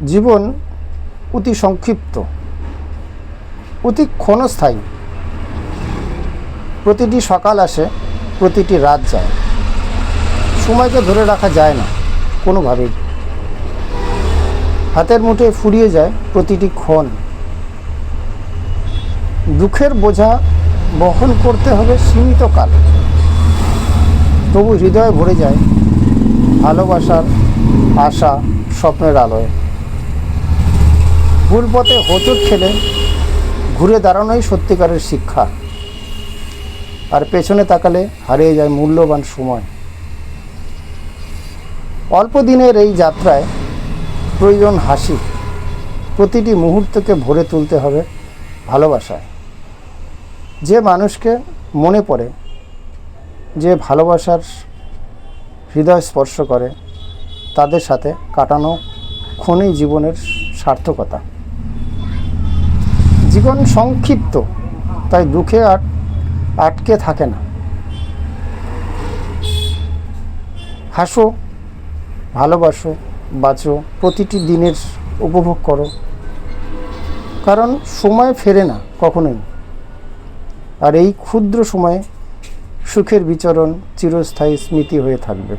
জীবন অতি সংক্ষিপ্ত, অতি ক্ষণস্থায়ী। প্রতিটি সকাল আসে, প্রতিটি রাত যায়। সময়কে ধরে রাখা যায় না কোনোভাবেই। হাতের মুঠোয় ফুরিয়ে যায় প্রতিটি ক্ষণ। দুঃখের বোঝা বহন করতে হবে সীমিত কাল, তবু হৃদয়ে ভরে যায় ভালোবাসার আশা, স্বপ্নের আলোয়। ভুল পথে হোঁচট খেলে ঘুরে দাঁড়ানোই সত্যিকারের শিক্ষা, আর পেছনে তাকালে হারিয়ে যায় মূল্যবান সময়। অল্প দিনের এই যাত্রায় প্রয়োজন হাসি, প্রতিটি মুহূর্তকে ভরে তুলতে হবে ভালোবাসায়। যে মানুষকে মনে পড়ে, যে ভালোবাসার হৃদয় স্পর্শ করে, তাদের সাথে কাটানো ক্ষণই জীবনের সার্থকতা। জীবন সংক্ষিপ্ত, তাই দুঃখে আটকে থাকে না। হাসো, ভালোবাসো, বাঁচো, প্রতিটি দিনের উপভোগ করো, কারণ সময় ফেরে না কখনোই। আর এই ক্ষুদ্র সময়ে সুখের বিচরণ চিরস্থায়ী স্মৃতি হয়ে থাকবে।